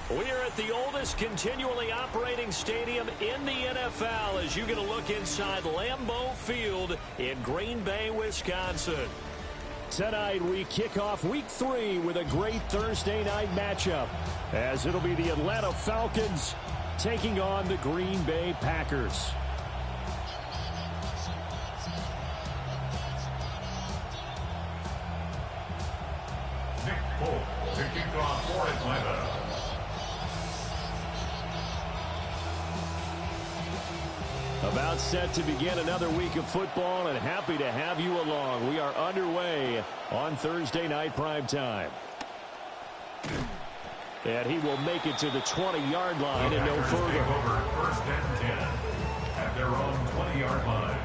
We are at the oldest continually operating stadium in the NFL as you get a look inside Lambeau Field in Green Bay, Wisconsin. Tonight we kick off Week 3 with a great Thursday night matchup as it'll be the Atlanta Falcons taking on the Green Bay Packers. Nick Folk to kick off for Atlanta. About set to begin another week of football, and happy to have you along. We are underway on Thursday night primetime. And he will make it to the 20-yard line and no further. Take over first and 10 at their own 20-yard line.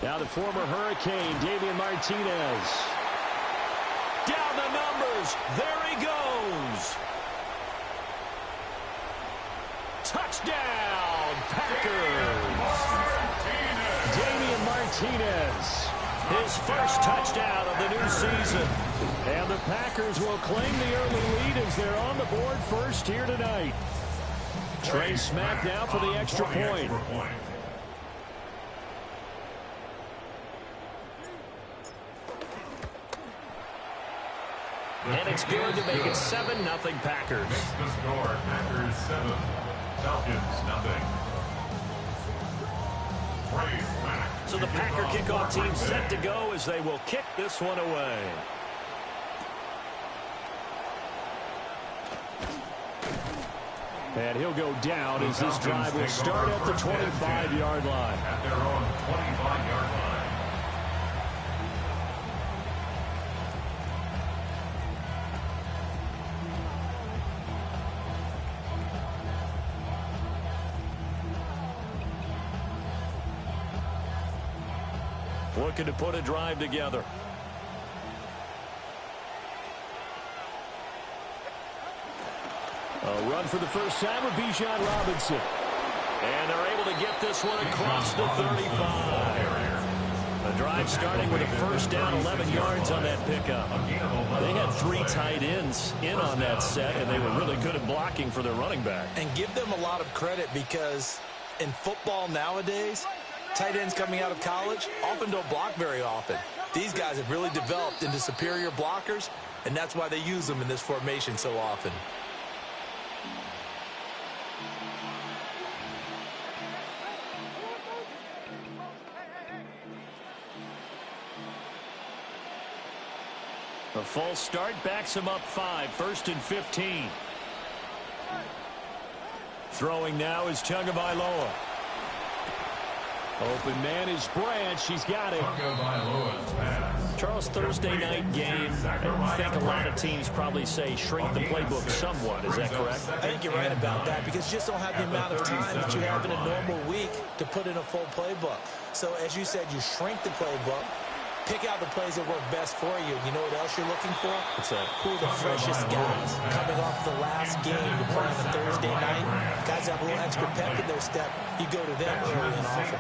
Now the former Hurricane, Damian Martinez. Down the numbers. There he goes. Touchdown, Packers. Damian Martinez. His first touchdown of the new season. And the Packers will claim the early lead as they're on the board first here tonight. Trey Smack now for the extra point. And it's good to make it 7-0 Packers. Makes the score, Packers 7, Falcons 0. So the Packer kickoff team set to go as they will kick this one away. And he'll go down as this drive will start at the 25-yard line. At their own 25-yard line. Looking to put a drive together. A run for the first time with Bijan Robinson. And they're able to get this one across the 35. The drive starting with a first down, 11 yards on that pickup. They had 3 tight ends in on that set, and they were really good at blocking for their running back. And give them a lot of credit because in football nowadays, tight ends coming out of college often don't block very often. These guys have really developed into superior blockers, and that's why they use them in this formation so often. A false start backs him up 5, 1st and 15. Throwing now is Tagovailoa. Open man is Branch. He's got it. Charles, Thursday night game. I think a lot of teams probably say shrink the playbook somewhat. Is that correct? I think you're right about that because you just don't have the amount of time that you have in a normal week to put in a full playbook. So as you said, you shrink the playbook. Pick out the plays that work best for you. You know what else you're looking for? Who are the freshest guys coming off the last game to play on a Thursday night? Guys have a little extra pep in their step. You go to them early and often.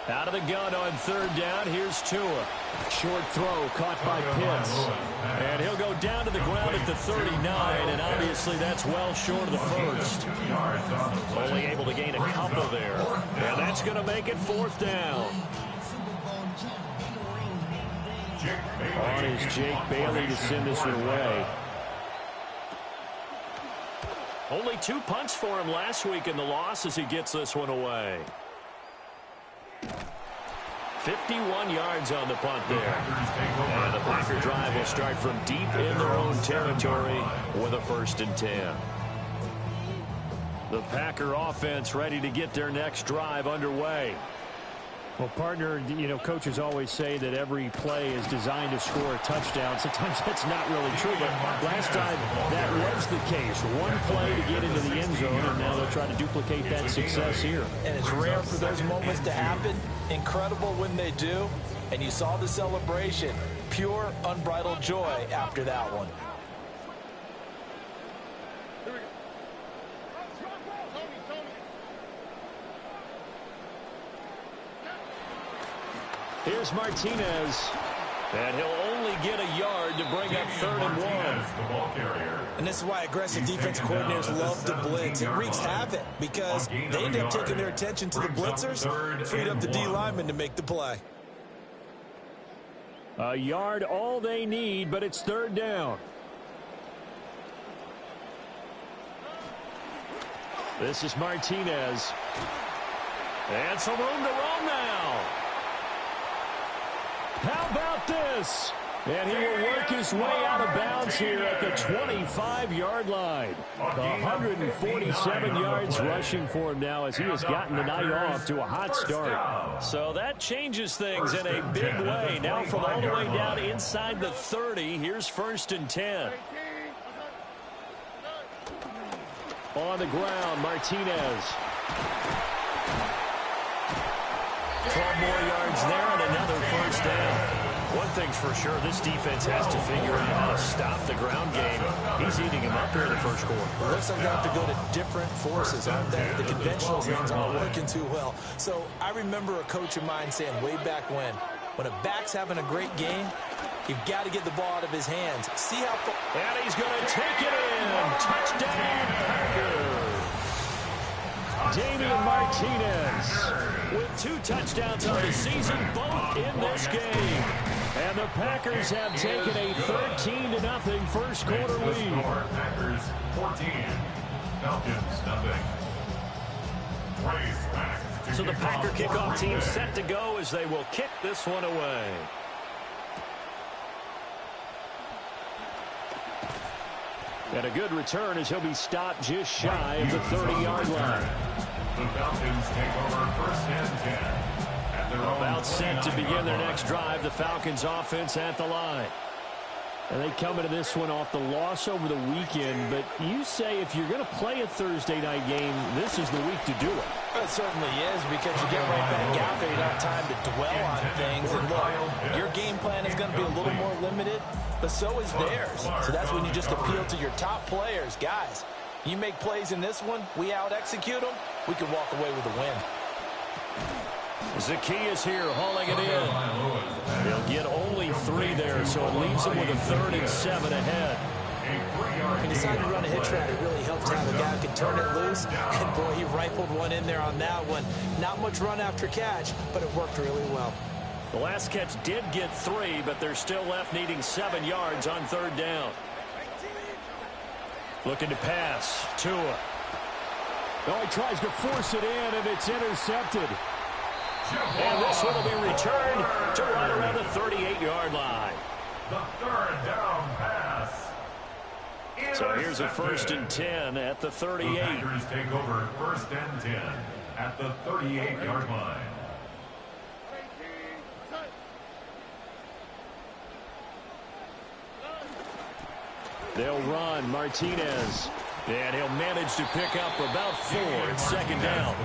Out of the gun on 3rd down. Here's Tua. Short throw caught by Pitts. And he'll go down to the ground at the 39, and obviously that's well short of the first. Only able to gain a couple there. And that's going to make it 4th down. On is Jake Bailey to send this one away. Only 2 punts for him last week in the loss as he gets this one away. 51 yards on the punt there. And the Packer drive will start from deep in their own territory with a 1st and 10. The Packer offense ready to get their next drive underway. Well, partner, coaches always say that every play is designed to score a touchdown. Sometimes that's not really true, but last time that was the case. One play to get into the end zone, and now they'll try to duplicate that success here. And it's rare for those moments to happen. Incredible when they do. And you saw the celebration. Pure, unbridled joy after that one. Here's Martinez. And he'll only get a yard to bring up 3rd and 1. And this is why aggressive defense coordinators love to blitz. It wreaks havoc because they end up taking their attention to the blitzers, freed up the D lineman to make the play. A yard all they need, but it's 3rd down. This is Martinez. And some room to roam now. How about this? And he will work his way out of bounds here at the 25-yard line. 147 yards rushing for him now as he has gotten the night off to a hot start. So that changes things in a big way. Now from all the way down inside the 30, here's 1st and 10. On the ground, Martinez. 12 more yards there and another 1st down. One thing's for sure, this defense has to figure out how to stop the ground game. He's eating him up here in the 1st quarter. It looks like they have to go to different forces, aren't they? The conventional things aren't working too well. So I remember a coach of mine saying way back when a back's having a great game, you've got to get the ball out of his hands. See how far. And he's going to take it in. Touchdown, Packers. Damian Martinez with 2 touchdowns on the season, both in this game. And the Packers have taken a 13-0 1st quarter lead. Packers 14, Falcons nothing. So the Packer kickoff team set to go as they will kick this one away. And a good return as he'll be stopped just shy of the 30-yard line. The Falcons take over 1st and 10. At their About set to begin their next drive, the Falcons offense at the line. And they come into this one off the loss over the weekend, but you say if you're going to play a Thursday night game, this is the week to do it. It certainly is, because you get right back out there. You don't have time to dwell on things. And look, your game plan is going to be a little more limited, but so is theirs. So that's when you just appeal to your top players. Guys, you make plays in this one, we out-execute them, we can walk away with a win. Zacchaeus here hauling it in. They'll get only 3 there, so it leaves them with a 3rd and 7 ahead. He decided to run a hitch route. It really helped to have a guy who could turn it loose. And, boy, he rifled one in there on that one. Not much run after catch, but it worked really well. The last catch did get 3, but they're still left needing 7 yards on 3rd down. Looking to pass. Tua. Oh, he tries to force it in, and it's intercepted. And this one will be returned to right around the 38-yard line. The 3rd down pass. So here's a 1st and 10 at the 38. The Packers take over 1st and 10 at the 38-yard line. They'll run. Martinez. And he'll manage to pick up about 4 at 2nd down.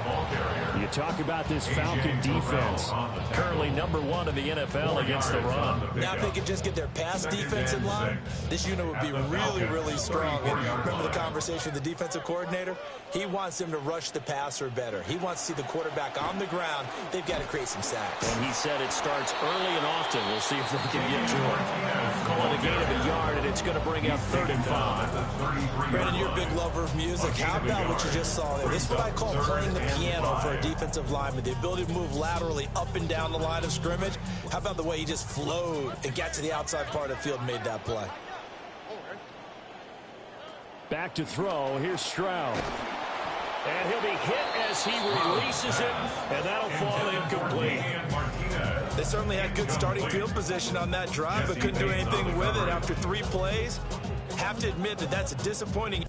You talk about this Falcon defense. Currently #1 in the NFL against the run. Now if they could just get their pass defense in line, this unit would be really, really strong. And remember the conversation with the defensive coordinator? He wants them to rush the passer better. He wants to see the quarterback on the ground. They've got to create some sacks. And he said it starts early and often. We'll see if they can get to it. Call it a gain of a yard, and it's going to bring up 3rd and 5. Brandon, you're a big lover of music. How about what you just saw there? This is what I call playing the piano for a defensive lineman. The ability to move laterally up and down the line of scrimmage. How about the way he just flowed and got to the outside part of the field and made that play? Back to throw. Here's Stroud. And he'll be hit as he releases it, and that'll fall incomplete. They certainly had good starting field position on that drive, but couldn't do anything with it after 3 plays. Have to admit that that's a disappointing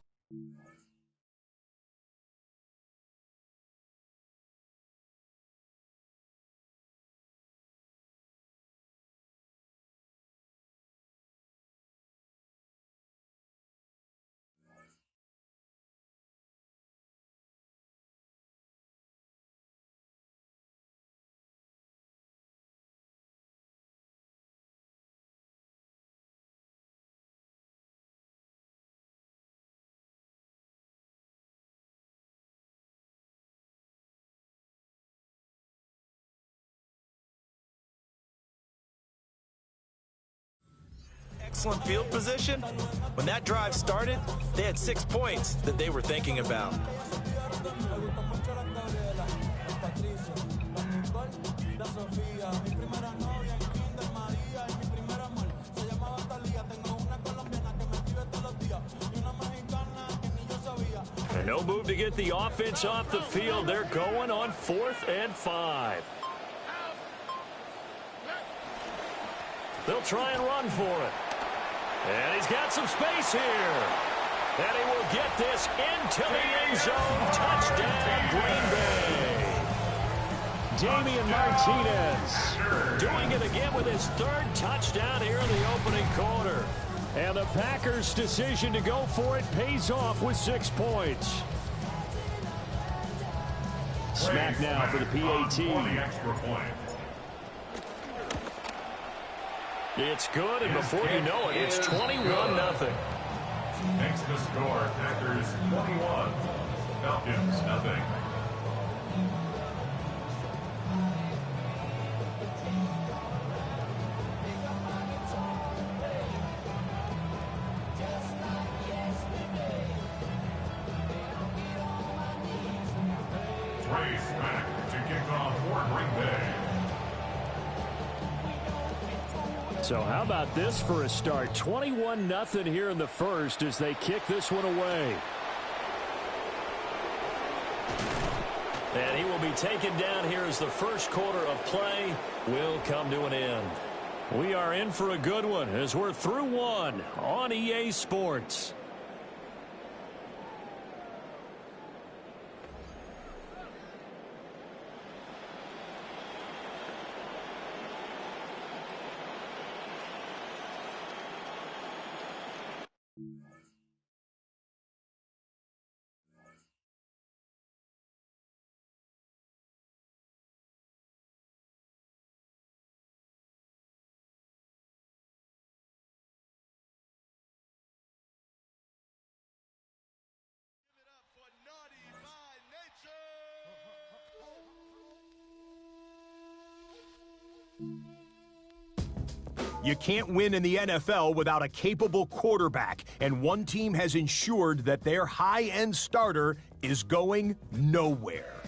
excellent field position. When that drive started, they had 6 points that they were thinking about. No move to get the offense off the field. They're going on 4th and 5. They'll try and run for it. And he's got some space here. And he will get this into the end zone. Touchdown, Green Bay. Damian Martinez doing it again with his 3rd touchdown here in the opening quarter. And the Packers' decision to go for it pays off with 6 points. Smack now for the PAT. It's good, and before you know it, it's 21-0. Makes the score Packers 21, Falcons nothing. Trey Smack to kick off for Green Bay. So how about this for a start? 21-0 here in the first as they kick this one away. And he will be taken down here as the first quarter of play will come to an end. We are in for a good one as we're through one on EA Sports. You can't win in the NFL without a capable quarterback, and one team has ensured that their high-end starter is going nowhere.